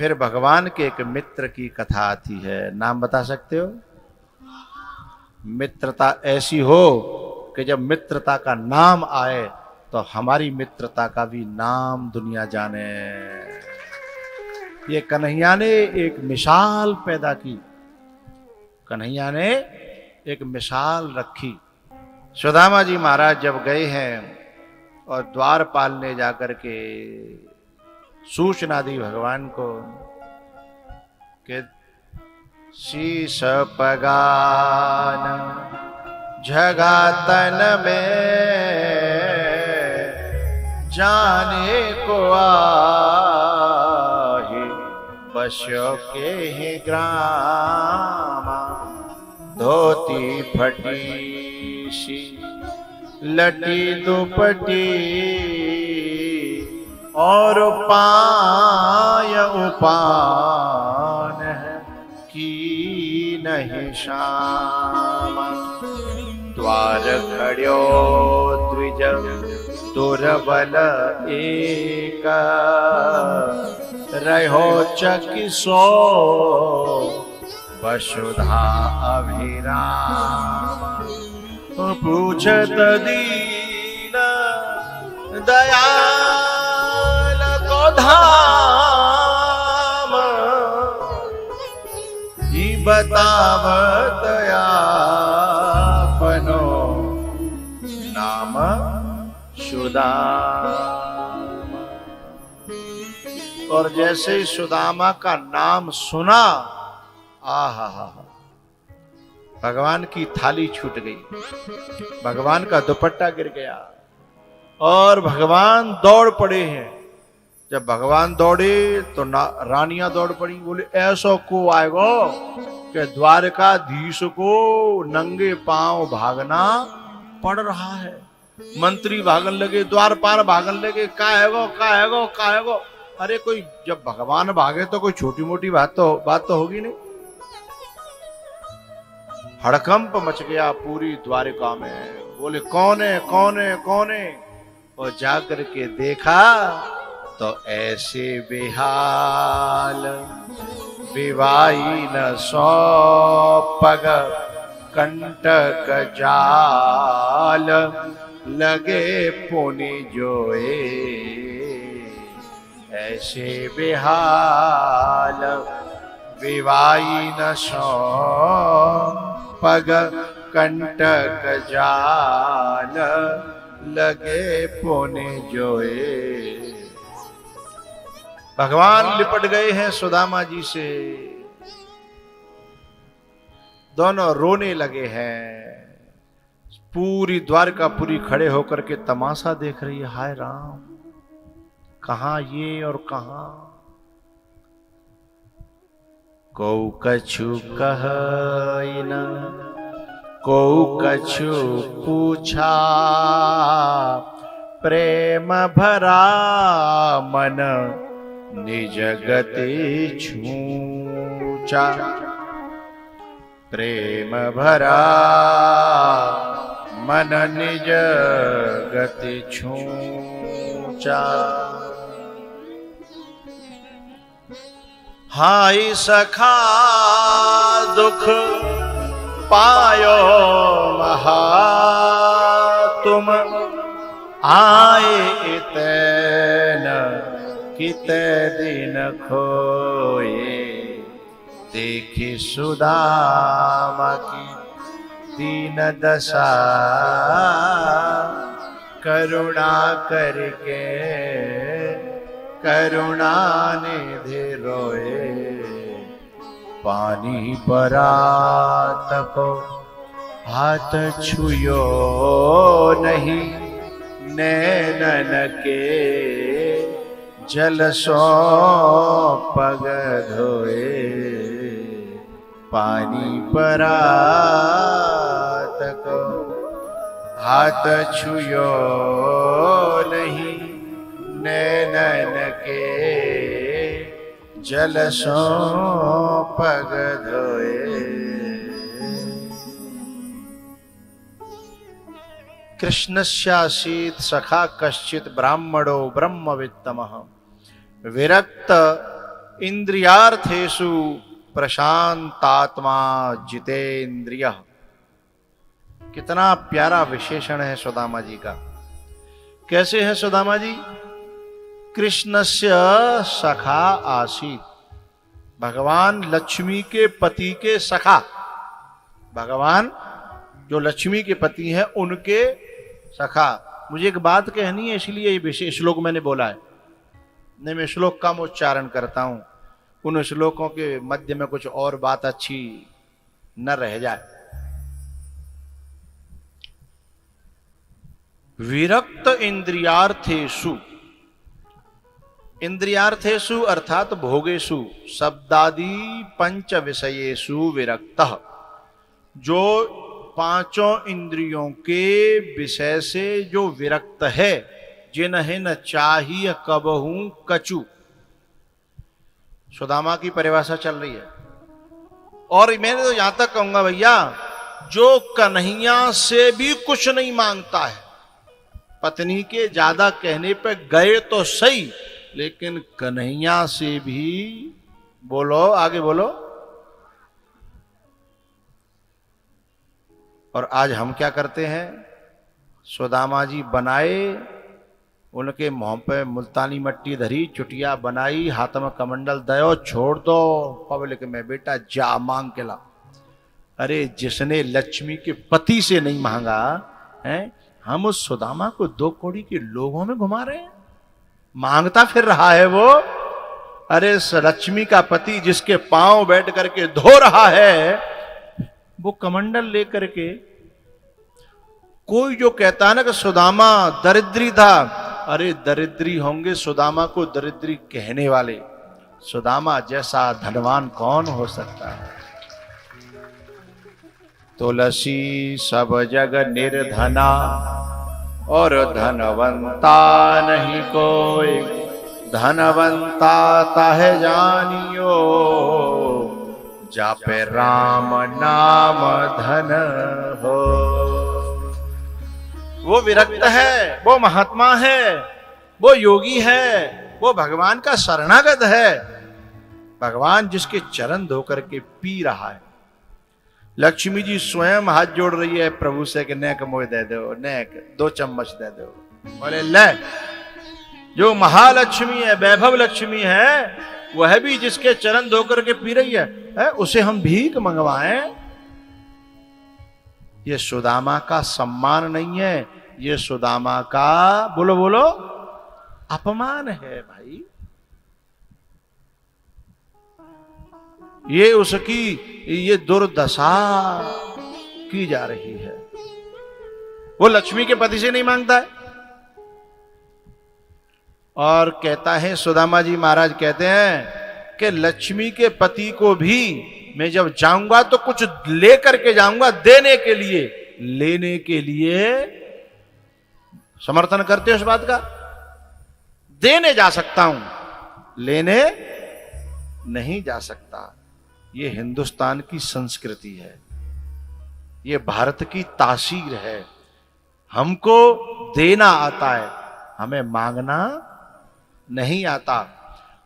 फिर भगवान के एक मित्र की कथा आती है। नाम बता सकते हो? मित्रता ऐसी हो कि जब मित्रता का नाम आए तो हमारी मित्रता का भी नाम दुनिया जाने। ये कन्हैया ने एक मिसाल पैदा की, कन्हैया ने एक मिसाल रखी। सुदामा जी महाराज जब गए हैं और द्वारपाल ने जाकर के सूचना दी भगवान को कि शीश पगान जगातन में जाने को आहे, बस्यो के ही ग्राम धोती फटी सी लटी दुपटी और पाय उपान की नहीं शाम। द्वार खड़्यो द्विज दुर्बल एक, रहो चकिसो वसुधा अभिराम। पूछत दीन दयाल को धाम, ही बतावत आपनो नाम सुदामा। और जैसे ही सुदामा का नाम सुना, आहा हा, भगवान की थाली छूट गई, भगवान का दुपट्टा गिर गया और भगवान दौड़ पड़े हैं। जब भगवान दौड़े तो रानियां दौड़ पड़ी, बोले ऐसा को आएगो कि द्वारकाधीश को नंगे पांव भागना पड़ रहा है। मंत्री भागन लगे, द्वारपाल भागन लगे, का है गो। अरे कोई जब भगवान भागे तो कोई छोटी मोटी बात तो होगी नहीं। हड़कंप मच गया पूरी द्वारिका में। बोले कौन है? और जाकर के देखा तो ऐसे बेहाल, विवाही न सौ पग कंटक जाल, लगे पुनि जोए। ऐसे बेहाल, विवाही न सौ पग कंटक जाल, लगे पुनि जोए। भगवान लिपट गए हैं सुदामा जी से, दोनों रोने लगे हैं। पूरी द्वारकापुरी खड़े होकर के तमाशा देख रही है। हाय राम, कहां ये और कहां। को कछु कहन, को कछु पूछा, प्रेम भरा मन निज गति छूचा। प्रेम भरा मन निज गति छूचा। हाय सखा दुख पायो महा, तुम आए इतन किते दिन खोए। देखी सुदामा की दीन दशा, करुणा करके करुणा निधि रोए। पानी बरात को हाथ छुयो नहीं, नैनन के जल सो पग धोए। पानी बरात को हाथ छुयो नहीं, नैनन के जल सो पग धोए। कृष्णस्यासीत सखा कश्चित ब्राह्मणो ब्रह्मवित्तमः, विरक्त इंद्रियार्थेषु प्रशांतात्मा जितेंद्रिय। कितना प्यारा विशेषण है सुदामा जी का। कैसे है सुदामा जी? कृष्णस्य सखा आसीत, भगवान लक्ष्मी के पति के सखा, भगवान जो लक्ष्मी के पति हैं उनके सखा। मुझे एक बात कहनी है, इसलिए ये विशेष श्लोक मैंने बोला है। नहीं, मैं श्लोक कम उच्चारण करता हूं, उन श्लोकों के मध्य में कुछ और बात अच्छी न रह जाए। विरक्त इंद्रियार्थेषु, इंद्रियार्थेषु अर्थात भोगेषु, शब्दादि पंच विषयेषु विरक्तः, जो पांचों इंद्रियों के विषय से जो विरक्त है, जिन्हें न चाहिए कबहू कछु। सुदामा की परिभाषा चल रही है। और मैंने तो यहां तक कहूंगा भैया, जो कन्हैया से भी कुछ नहीं मांगता है, पत्नी के ज्यादा कहने पे गए तो सही, लेकिन कन्हैया से भी, बोलो आगे बोलो। और आज हम क्या करते हैं? सुदामा जी बनाए, उनके मुंह पे मुल्तानी मट्टी धरी, चुटिया बनाई, हाथ में कमंडल दयो, छोड़ दो पब्लिक में, बेटा जा मांग के ला। अरे जिसने लक्ष्मी के पति से नहीं मांगा है, हम उस सुदामा को 2 कौड़ी के लोगों में घुमा रहे हैं, मांगता फिर रहा है वो। अरे लक्ष्मी का पति जिसके पांव बैठ करके धो रहा है, वो कमंडल लेकर के। कोई जो कहता है ना कि सुदामा दरिद्री था, अरे दरिद्री होंगे सुदामा को दरिद्री कहने वाले, सुदामा जैसा धनवान कौन हो सकता है? तुलसी सब जग निर्धना और धनवंता नहीं कोई, धनवंता ताहे जानियो, जापे राम नाम धन हो। वो विरक्त है, वो महात्मा है, वो योगी है, वो भगवान का शरणागत है, भगवान जिसके चरण धोकर के पी रहा है। लक्ष्मी जी स्वयं हाथ जोड़ रही है प्रभु से कि नेक मोह दे दो, नेक 2 चम्मच दे दो। बोले ले, जो महालक्ष्मी है, वैभव लक्ष्मी है, वह भी जिसके चरण धोकर के पी रही है, उसे हम भीख मंगवाएं? ये सुदामा का सम्मान नहीं है, ये सुदामा का, बोलो बोलो, अपमान है भाई। ये उसकी ये दुर्दशा की जा रही है। वो लक्ष्मी के पति से नहीं मांगता है और कहता है, सुदामा जी महाराज कहते हैं कि लक्ष्मी के पति को भी मैं जब जाऊंगा तो कुछ लेकर के जाऊंगा, देने के लिए, लेने के लिए। समर्थन करते हो इस बात का? देने जा सकता हूं, लेने नहीं जा सकता। ये हिंदुस्तान की संस्कृति है, ये भारत की तासीर है। हमको देना आता है, हमें मांगना नहीं आता।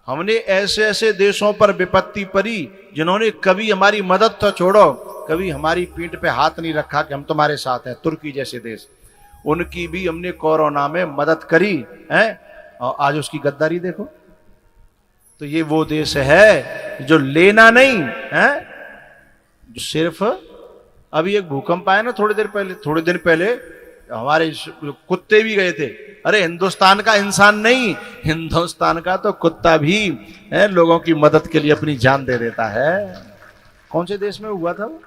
हमने ऐसे ऐसे देशों पर विपत्ति पड़ी जिन्होंने कभी हमारी मदद तो छोड़ो, कभी हमारी पीठ पे हाथ नहीं रखा कि हम तुम्हारे साथ हैं। तुर्की जैसे देश, उनकी भी हमने कोरोना में मदद करी है, और आज उसकी गद्दारी देखो। तो ये वो देश है जो लेना नहीं है, जो सिर्फ, अभी एक भूकंप आया ना थोड़ी दिन पहले, हमारे कुत्ते भी गए थे। अरे हिंदुस्तान का इंसान नहीं, हिंदुस्तान का तो कुत्ता भी है, लोगों की मदद के लिए अपनी जान दे देता है। कौन से देश में हुआ था वो?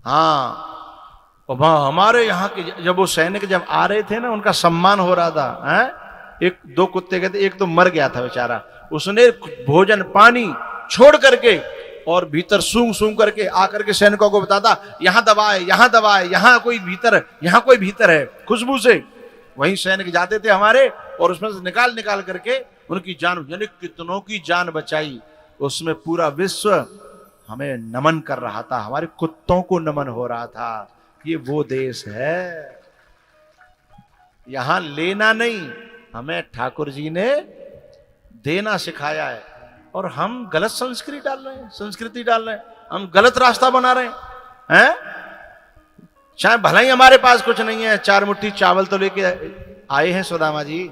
हाँ, हमारे यहाँ के जब वो सैनिक जब आ रहे थे ना, उनका सम्मान हो रहा था, है? 1-2 कुत्ते गए थे, एक तो मर गया था बेचारा। उसने भोजन पानी छोड़ करके और भीतर सूंघ सूंघ करके आकर के सैनिकों को बताता, यहां दबाए, यहां दबाए, यहां कोई भीतर है, खुशबू से। वहीं सैनिक जाते थे हमारे, और उसमें से निकाल करके उनकी जान, यानी कितनों की जान बचाई। उसमें पूरा विश्व हमें नमन कर रहा था, हमारे कुत्तों को नमन हो रहा था। ये वो देश है, यहां लेना नहीं, हमें ठाकुर जी ने देना सिखाया है, और हम गलत संस्कृति डाल रहे हैं, हम गलत रास्ता बना रहे हैं। चाहे भला ही हमारे पास कुछ नहीं है, 4 मुट्ठी चावल तो लेके आए हैं सुदामा जी,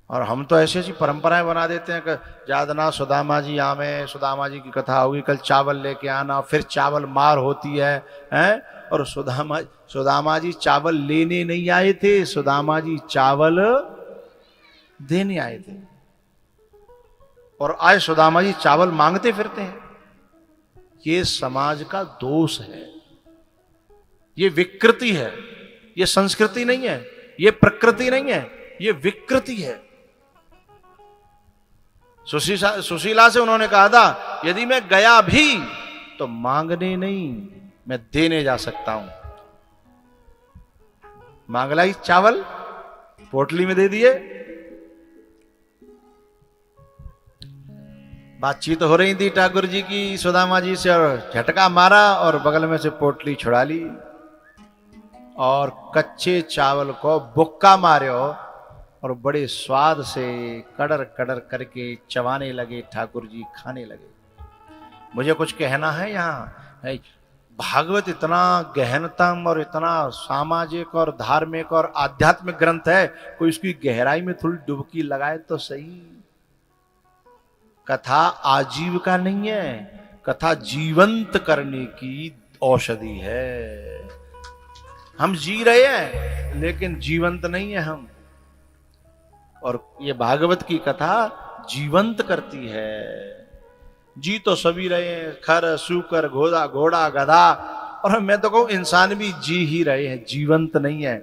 और हम तो ऐसी ऐसी परंपराएं बना देते हैं कि जादना सुदामा जी आवे, सुदामा जी की कथा होगी, कल चावल लेके आना, फिर चावल मार होती है, और सुदामा जी चावल लेने नहीं आए थे, सुदामा जी चावल देने आए थे, और आज सुदामा जी चावल मांगते फिरते हैं। ये समाज का दोष है, ये विकृति है, ये संस्कृति नहीं है, ये प्रकृति नहीं है, ये विकृति है। सुशीला से उन्होंने कहा था, यदि मैं गया भी तो मांगने नहीं, मैं देने जा सकता हूं। मांगला ही चावल पोटली में दे दिए। बातचीत हो रही थी ठाकुर जी की सुदामा जी से, और झटका मारा और बगल में से पोटली छुड़ा ली, और कच्चे चावल को बुक्का मार्यो, और बड़े स्वाद से कड़र कड़र करके चबाने लगे ठाकुर जी, खाने लगे। मुझे कुछ कहना है यहाँ, भागवत इतना गहनतम और इतना सामाजिक और धार्मिक और आध्यात्मिक ग्रंथ है, कोई उसकी गहराई में थोड़ी डुबकी लगाए तो सही। कथा आजीविका नहीं है, कथा जीवंत करने की औषधि है। हम जी रहे हैं लेकिन जीवंत नहीं है हम, और ये भागवत की कथा जीवंत करती है। जी तो सभी रहे हैं, खर सूकर घोड़ा गधा, और मैं तो कहूं इंसान भी जी ही रहे हैं, जीवंत नहीं है।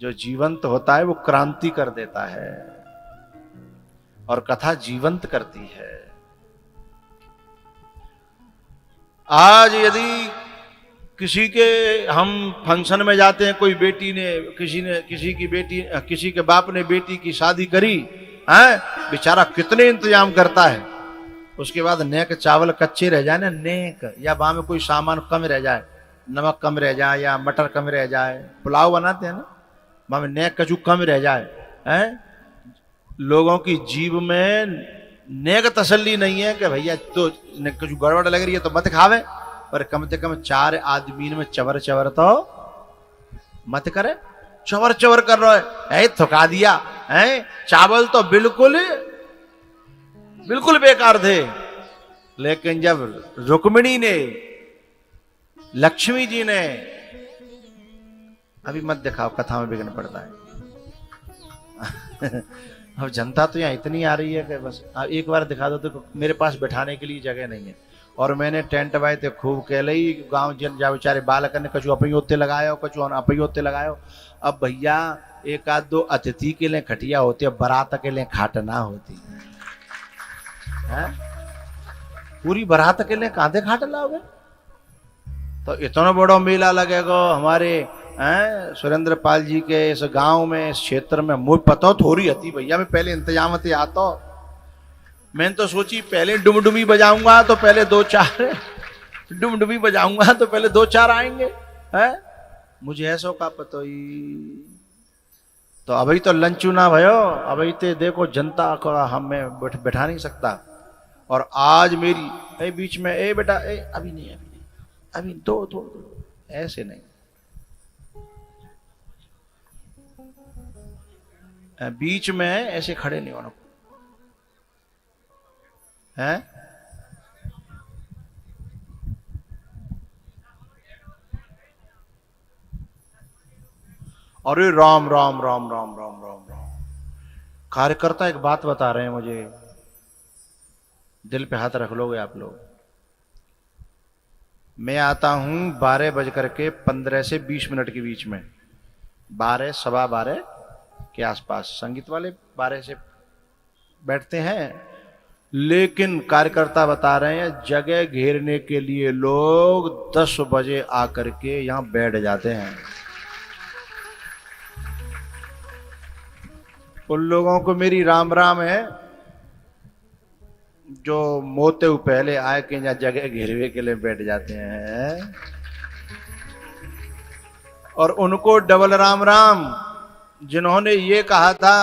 जो जीवंत होता है वो क्रांति कर देता है, और कथा जीवंत करती है। आज यदि किसी के हम फंक्शन में जाते हैं, कोई बेटी ने किसी के बाप ने बेटी की शादी करी है, बेचारा कितने इंतजाम करता है। उसके बाद नेक चावल कच्चे रह जाए ना, नेक, या वहां में कोई सामान कम रह जाए, नमक कम रह जाए या मटर कम रह जाए, पुलाव बनाते हैं ना, वहां में नेक कचू कम रह जाए, लोगों की जीव में नेक तसल्ली नहीं है कि भैया तो कचू गड़बड़ लग रही है तो मत खावे, पर कम से कम 4 आदमी में चवर चवर तो मत करे। चवर चवर कर रहा है, थका दिया है। चावल तो बिल्कुल बेकार थे, लेकिन जब रुक्मिणी ने, लक्ष्मी जी ने, अभी मत दिखाओ, कथा में विघ्न पड़ता है। अब जनता तो यहाँ इतनी आ रही है कि बस एक बार दिखा दो तो मेरे पास बैठाने के लिए जगह नहीं है। और मैंने टेंट वाए थे खूब कह ली, गांव जन जा बेचारे बालक ने कछु अपयोते लगायो, कछु अपयोते लगायो। अब भैया 1-2 अतिथि के लिए खटिया होती है, बारात के लिए खाट ना होती है। पूरी बारात के लिए कांधे खाट लाओगे? तो इतना बड़ा मेला लगेगा हमारे सुरेंद्र पाल जी के इस गांव में, इस क्षेत्र में। मुझे पता थोड़ी हती भैया, मैं पहले इंतजाम थे आता। मैंने तो सोची पहले डुमडुमी बजाऊंगा तो पहले 2-4 डुमडुमी बजाऊंगा तो पहले 2-4 आएंगे, है मुझे ऐसा का पता ही। तो अभी तो लंचू ना भयो, अभी तो देखो जनता को हमें बैठा नहीं सकता। और आज मेरी बीच में बेटा अभी नहीं, अभी दो ऐसे नहीं, बीच में ऐसे खड़े नहीं होना है। अरे राम राम राम राम राम राम राम। कार्यकर्ता एक बात बता रहे हैं मुझे, दिल पे हाथ रख लोगे आप लोग। मैं आता हूं 12:15 से 20 मिनट के बीच में, 12 सवा 12 के आसपास। संगीत वाले 12 से बैठते हैं, लेकिन कार्यकर्ता बता रहे हैं जगह घेरने के लिए लोग 10 बजे आकर के यहां बैठ जाते हैं। उन लोगों को मेरी राम राम है जो मोते पहले आए कि यहाँ जगह घेरवे के लिए बैठ जाते हैं, और उनको डबल राम राम जिन्होंने ये कहा था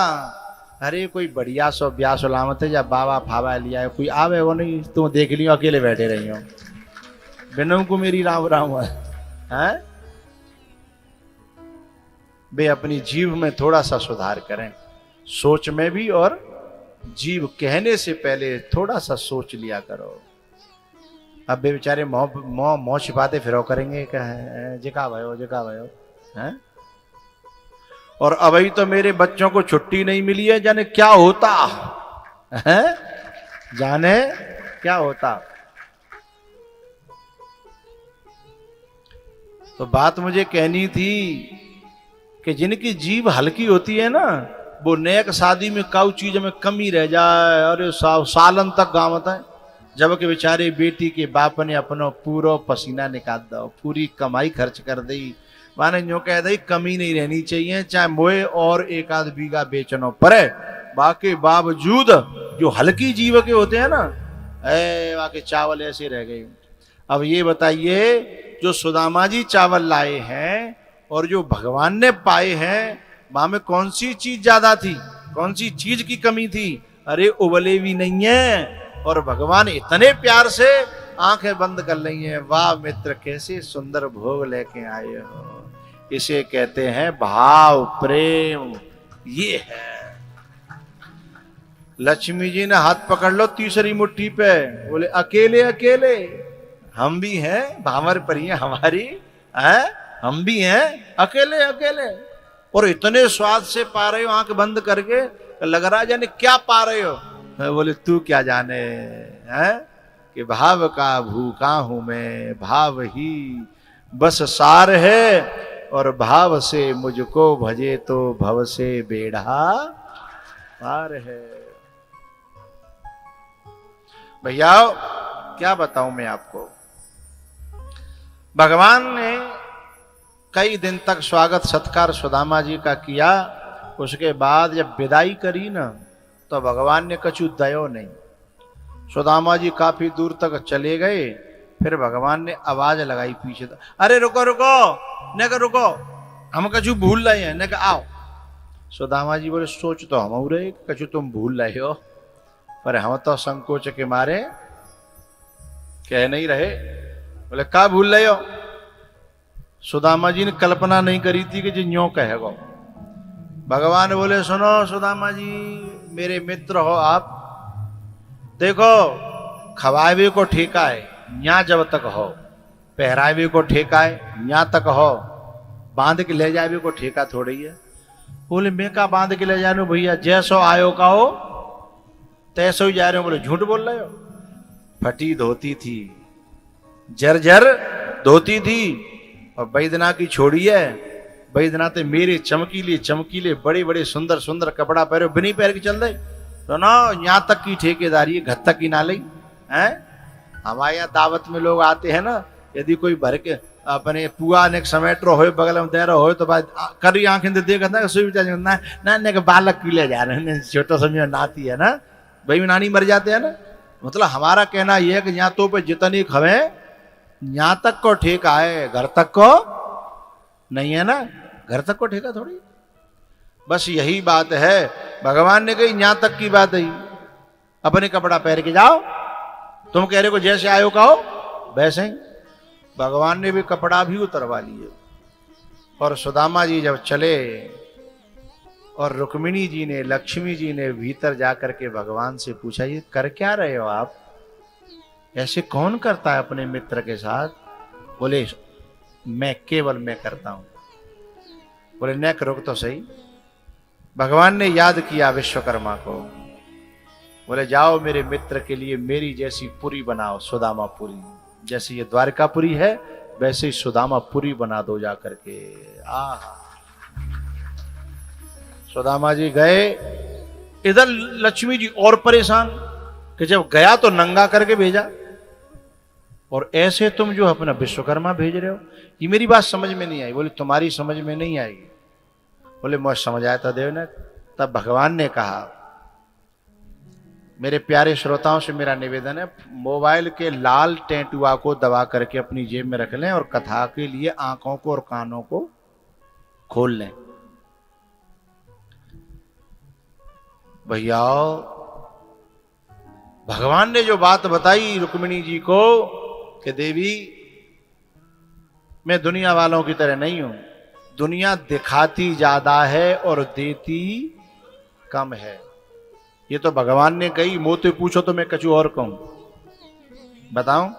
अरे कोई बढ़िया सो ब्याह सलामत है या बाबा फावा लिया है, कोई आवे वो नहीं, तुम देख लियो अकेले बैठे रही हो, बिनों को मेरी राम राम है। वे अपनी जीव में थोड़ा सा सुधार करें, सोच में भी, और जीव कहने से पहले थोड़ा सा सोच लिया करो। अब वे बेचारे मोह छिपाते फिरो करेंगे, जिका भयो हैं। और अभी तो मेरे बच्चों को छुट्टी नहीं मिली है, जाने क्या होता है, जाने क्या होता। तो बात मुझे कहनी थी कि जिनकी जीभ हल्की होती है ना, वो नेक शादी में काऊ चीज में कमी रह जाए, अरे सालन तक गावत है, जबकि बेचारे बेटी के बाप ने अपनो पूरा पसीना निकाल दो, पूरी कमाई खर्च कर दी, माने यूं कह दी कमी नहीं रहनी चाहिए, चाहे मोए और एक आध बीघा बेचनो पड़े, बाकी बावजूद जो हल्की जीव के होते हैं ना, बाकी चावल ऐसे रह गए। अब ये बताइए, जो सुदामा जी चावल लाए हैं और जो भगवान ने पाए हैं, वहां में कौन सी चीज ज्यादा थी, कौन सी चीज की कमी थी? अरे उबले भी नहीं है, और भगवान इतने प्यार से आंखें बंद कर ली हैं। वाह मित्र, कैसे सुंदर भोग लेके आए हो। इसे कहते हैं भाव प्रेम। ये है लक्ष्मी जी ने हाथ पकड़ लो तीसरी मुट्ठी पे, बोले अकेले अकेले हम भी हैं, भावर परियां हमारी हैं, हम भी हैं अकेले अकेले, और इतने स्वाद से पा रहे हो आंख बंद करके, लग रहा जाने क्या पा रहे हो। बोले तू क्या जाने हैं कि भाव का भूखा हूं मैं, भाव ही बस सार है, और भाव से मुझको भजे तो भव से बेड़ा पार है। भैया क्या बताऊं मैं आपको, भगवान ने कई दिन तक स्वागत सत्कार सुदामा जी का किया। उसके बाद जब विदाई करी ना, तो भगवान ने कछु दयो नहीं। सुदामा जी काफी दूर तक चले गए, फिर भगवान ने आवाज लगाई पीछे, अरे रुको रुको, ने कहा रुको, हम कछु भूल रहे हैं, ने कहा आओ। सुदामा जी बोले सोच तो हम रहे कछु तुम भूल रहे हो, पर हम तो संकोच के मारे कह नहीं रहे। बोले क्या भूल रहे हो? सुदामा जी ने कल्पना नहीं करी थी कि जी न्यों कहेगा। भगवान बोले सुनो सुदामा जी, मेरे मित्र हो आप, देखो खवावे को ठेका है यहाँ जब तक हो, पहरावे को ठेका है यहाँ तक हो, बांध के ले जावे को ठेका थोड़ी है। बोले मैं का बांध के ले जा रहा हूं भैया, जैसो आयो का हो तैसो ही जा रहे हो। बोले झूठ बोल रहे हो, फटी धोती थी, जर्जर धोती थी, और बैदना की छोड़ी है, बैदनाथ मेरे चमकीले चमकीले बड़े बड़े सुंदर सुंदर कपड़ा पहरे बिनी पैर के चल रहे, तो ना यहाँ तक की ठेकेदारी है, घर तक की ना ली है। हमारे यहाँ दावत में लोग आते हैं ना, यदि कोई भर के अपने पुआ ने समेट रो हो बगल में दे रहा हो, तो बात करी आंखें देख ना ना बालक की ले जा रहे हैं, छोटा समय नाती है ना, भाई नानी मर जाते हैं ना। मतलब हमारा कहना यह है कि यहाँ तो पे जितनी खवे यहाँ तक को ठेका है, घर तक को नहीं है ना, घर तक को ठेका थोड़ी। बस यही बात है, भगवान ने कही यहाँ तक की बात है, अपने कपड़ा पहन के जाओ, तुम कह रहे को जैसे आयो कहो वैसे ही। भगवान ने भी कपड़ा भी उतरवा लिए, और सुदामा जी जब चले, और रुक्मिणी जी ने लक्ष्मी जी ने भीतर जाकर के भगवान से पूछा, ये कर क्या रहे हो आप, ऐसे कौन करता है अपने मित्र के साथ? बोले मैं, केवल मैं करता हूं। बोले नेक रुक तो सही। भगवान ने याद किया विश्वकर्मा को, बोले जाओ मेरे मित्र के लिए मेरी जैसी पुरी बनाओ, सुदामापुरी, जैसे ये द्वारकापुरी है वैसे ही सुदामापुरी बना दो जाकर के। सुदामा जी गए, इधर लक्ष्मी जी और परेशान कि जब गया तो नंगा करके भेजा, और ऐसे तुम जो अपना विश्वकर्मा भेज रहे हो, ये मेरी बात समझ में नहीं आई। बोले तुम्हारी समझ में नहीं आएगी। बोले मैं समझ आया था देव ने। तब भगवान ने कहा, मेरे प्यारे श्रोताओं से मेरा निवेदन है, मोबाइल के लाल टेंटुआ को दबा करके अपनी जेब में रख लें, और कथा के लिए आंखों को और कानों को खोल लें। भैया भगवान ने जो बात बताई रुक्मिणी जी को कि देवी मैं दुनिया वालों की तरह नहीं हूं, दुनिया दिखाती ज्यादा है और देती कम है। ये तो भगवान ने कही, मोते पूछो तो मैं कछु और कहूं। बताऊं,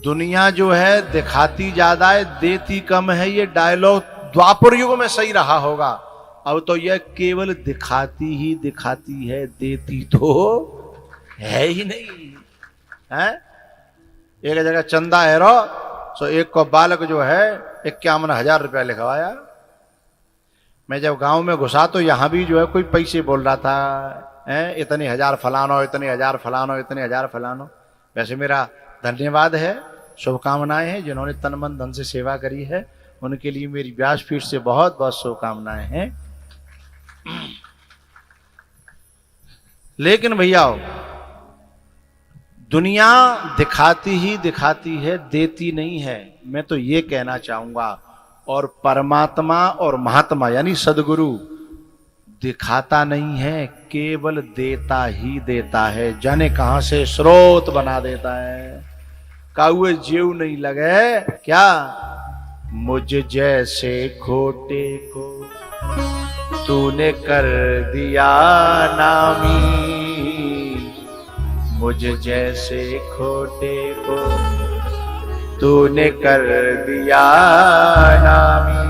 दुनिया जो है दिखाती ज्यादा है देती कम है, ये डायलॉग द्वापर युग में सही रहा होगा। अब तो यह केवल दिखाती ही दिखाती है, देती तो है ही नहीं है। एक जगह चंदा है रो, सो एक को बालक जो है 51,000 रुपया लिखवाया। मैं जब गांव में घुसा तो यहां भी जो है कोई पैसे बोल रहा था, इतने हजार फलानो, इतने हजार फलानो, इतने हजार फलानो। वैसे मेरा धन्यवाद है, शुभकामनाएं हैं जिन्होंने तन मन धन से सेवा करी है, उनके लिए मेरी व्यासपीठ से बहुत बहुत शुभकामनाएं हैं। लेकिन भैया दुनिया दिखाती ही दिखाती है, देती नहीं है। मैं तो ये कहना चाहूंगा, और परमात्मा और महात्मा यानी सदगुरु दिखाता नहीं है, केवल देता ही देता है। जाने कहां से स्रोत बना देता है। काउए जेव नहीं लगे क्या, मुझ जैसे खोटे को तूने कर दिया नामी, मुझ जैसे खोटे को तूने कर दिया नामी।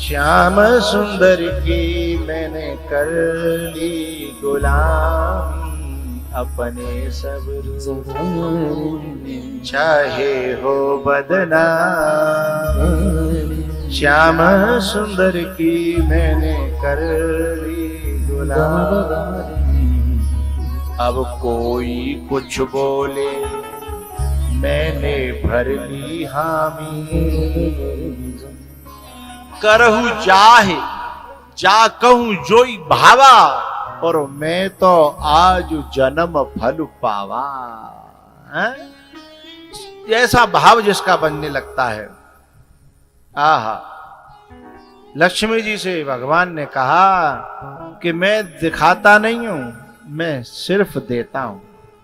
श्याम सुंदर की मैंने कर ली गुलामी, अपने सब चाहे हो बदनाम। श्याम सुंदर की मैंने कर ली गुलामी। अब कोई कुछ बोले मैंने भर ली हामी, करहु चाहे जा कहूं जोई भावा, और मैं तो आज जन्म फल पावा। ऐसा भाव जिसका बनने लगता है। आहा, लक्ष्मी जी से भगवान ने कहा कि मैं दिखाता नहीं हूं, मैं सिर्फ देता हूं।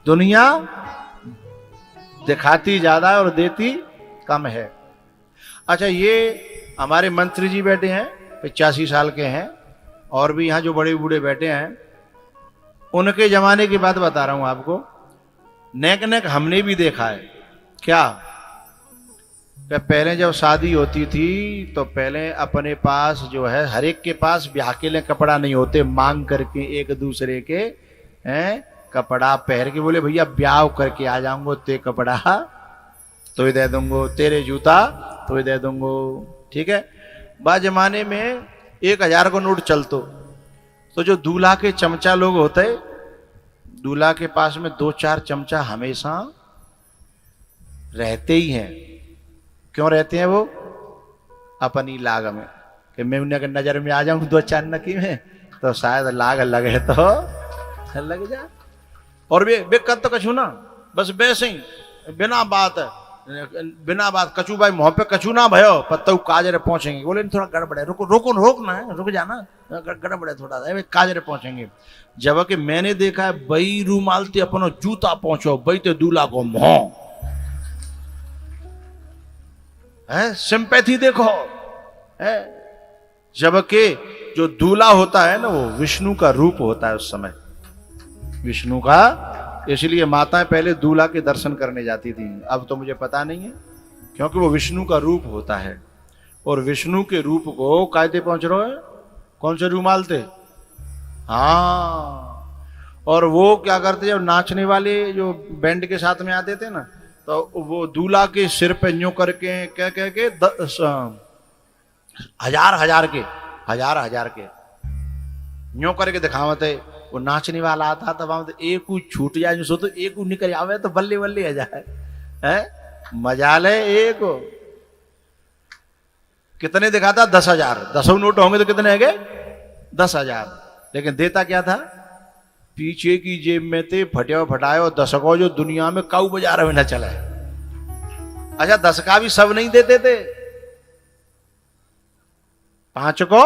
दुनिया दिखाती ज्यादा है और देती कम है। अच्छा, ये हमारे मंत्री जी बैठे हैं, 85 साल के हैं, और भी यहां जो बड़े बूढ़े बैठे हैं, उनके जमाने की बात बता रहा हूं आपको। नेक नेक हमने भी देखा है। क्या, पहले जब शादी होती थी तो पहले अपने पास जो है, हर एक के पास ब्याह के लिए कपड़ा नहीं होते, मांग करके एक दूसरे के कपड़ा पहन के बोले भैया ब्याह करके आ जाऊंगो, ते कपड़ा तो ही दे दूंगो, तेरे जूता तो ही दे दूंगो। ठीक है। बाद जमाने में 1000 को नोट चलतो, तो जो दूल्हा के चमचा लोग होते, दूल्हा के पास में 2-4 चमचा हमेशा रहते ही हैं। क्यों रहते हैं वो? अपनी लाग में, कि मैं उनके नजर में आ जाऊं 2-4 नकी में, तो शायद लाग लगे तो लग जा। और वे कद तो कछू ना, बस वैसे ही बिना बात कछू भाई मुंह पे कछू ना भयो पत्तू काजरे पहुंचेंगे। बोले थोड़ा गड़बड़ है, रोकना है, रुक जाना, गड़बड़ है थोड़ा सा, काजरे पहुंचेंगे। जबकि मैंने देखा है बई रूमालते अपनो जूता पहुंचो, बई ते दूल्हा को मुंह है, सिंपैथी देखो है। जबकि जो दूल्हा होता है ना, वो विष्णु का रूप होता है उस समय, विष्णु का। इसलिए माताएं पहले दूल्हा के दर्शन करने जाती थी। अब तो मुझे पता नहीं है, क्योंकि वो विष्णु का रूप होता है। और विष्णु के रूप को कायदे पहुंच रहे हैं, कौन से रूमाल थे? हाँ। और वो क्या करते, जब नाचने वाले जो बैंड के साथ में आते थे ना, तो वो दूल्हा के सिर पे न्यों करके क्या कह के हजार के न्यों करके दिखावते। वो नाचने वाला आता था, वहां एक छूट जाए, सो तो एक निकल आवे तो बल्ले बल्ले आ जाए है। मजा ले। एक कितने दिखाता? 10,000। 10 नोट होंगे तो कितने है? 10,000। लेकिन देता क्या था? पीछे की जेब में थे फटे फटाए 10 को, जो दुनिया में काऊ बाजार में न चला है। अच्छा, 10 का भी सब नहीं देते थे, 5 को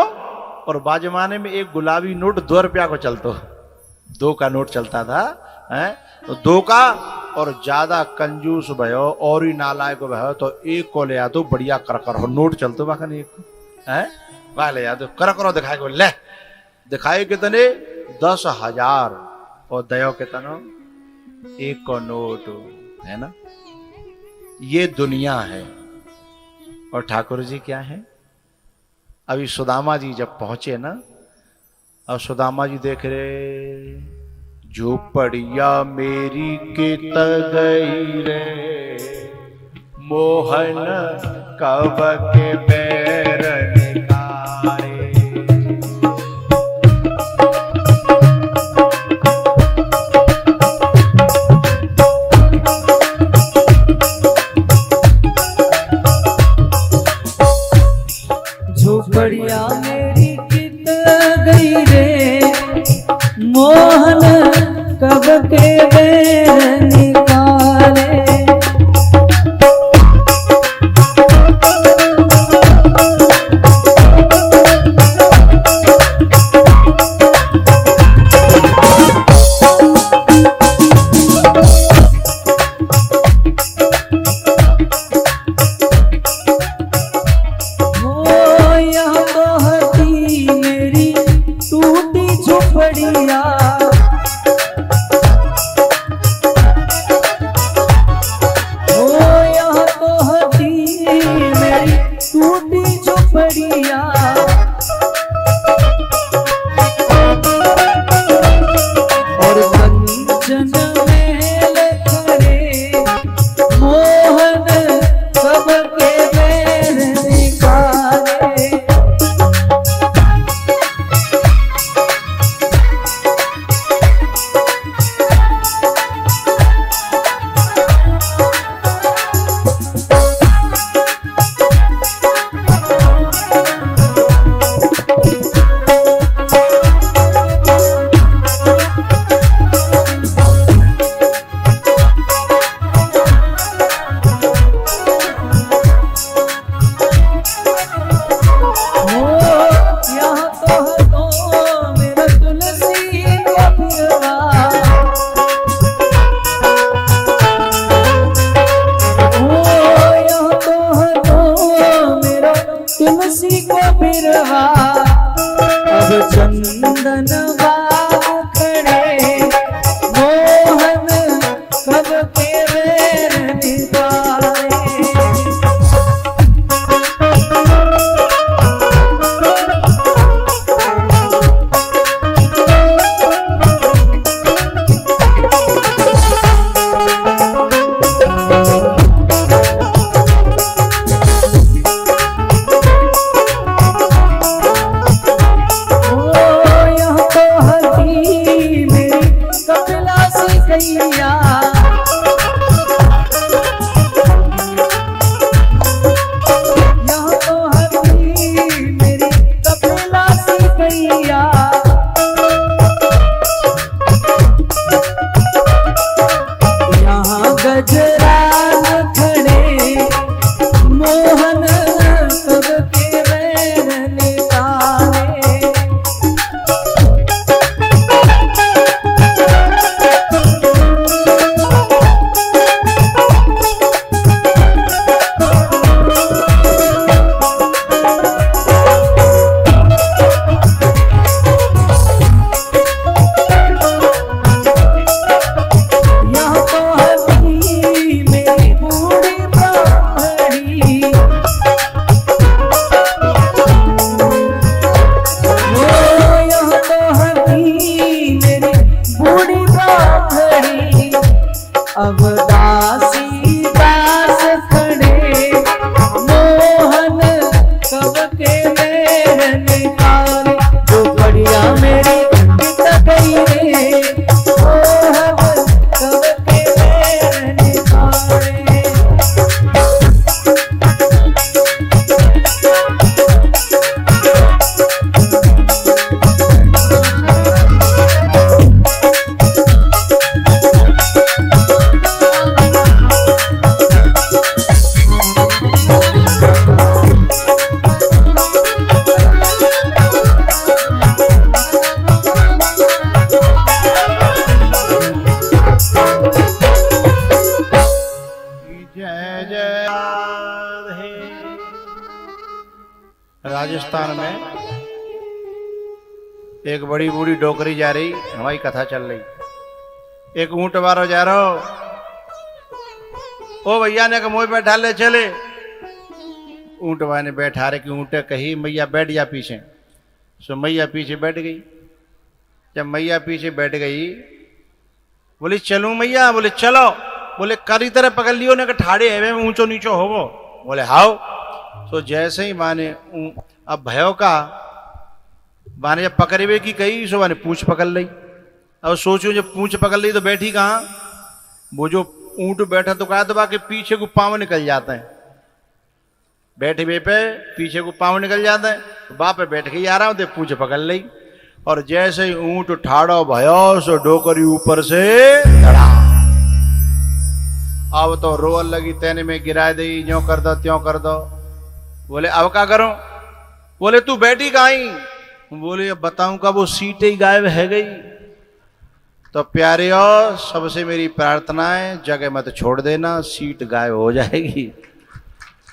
और बाजमाने में एक गुलाबी नोट 2 रुपया को चलतो, 2 का नोट चलता था, हैं? तो 2 का, और ज्यादा कंजूस भयो और ही नालायक भयो तो 1 को ले आ दो, बढ़िया कर हो नोट चलतो बाखन 1 है वाह ले आ दो कर दिखाए को ले दिखाए कितने 10,000 और दयो कितनो 1 को नोट है ना। ये दुनिया है। और ठाकुर जी क्या है, अभी सुदामा जी जब पहुंचे ना, और सुदामा जी देख रहे झोपड़िया मेरी के गई रे मोहन कब के पैर निकारे। झोपड़िया मेरी कित गई रे मोहन कब के बैर निकाले। झोपड़िया ओ यहाँ तो हटी मेरी टूटी झोपड़िया। और कंचन मेल करे मोहन सबके बैर निकाले। तुलसी को बिरवा अब चंदन बाग खड़े मोहन कब के बैर निकाले। राजस्थान में एक बड़ी बूढ़ी डोकरी जा रही, हमारी कथा चल रही, एक ऊंट वारो जा रहा हो, ओ भैया ने मोह बैठा ले चले। ऊंट वाले बैठा रहे कि ऊंटे कही मैया बैठ जा पीछे। सो मैया पीछे बैठ गई। जब मैया पीछे बैठ गई, बोली चलूं मैया? बोले चलो। बोले करी तरह पकड़ लियो ने ठाड़े है में ऊंचो नीचो होवो। बोले हाओ। तो जैसे ही माने अब भयो का माने जब पकड़े की कही, सो माने पूछ पकड़ ली। अब सोचो जब पूछ पकड़ ली तो बैठी कहाँ? वो जो ऊंट बैठा तो कहा दबा के पीछे को पांव निकल जाते हैं, बैठे वे पे पीछे को पांव निकल जाता है। बाप पे बैठ के आ रहा हूं तो पूछ पकड़ ली, और जैसे ही ऊंट ठाड़ो भयो सो डोकरी ऊपर से चढ़ा। अब तो रोल लगी, तेने में गिरा दी, ज्यों कर दो त्यों कर दो। बोले अब क्या करूं? बोले तू बैठी कहीं? बोले अब बताऊं का, वो सीट ही गायब है गई। तो प्यारे सबसे मेरी प्रार्थना है, जगह मत छोड़ देना, सीट गायब हो जाएगी।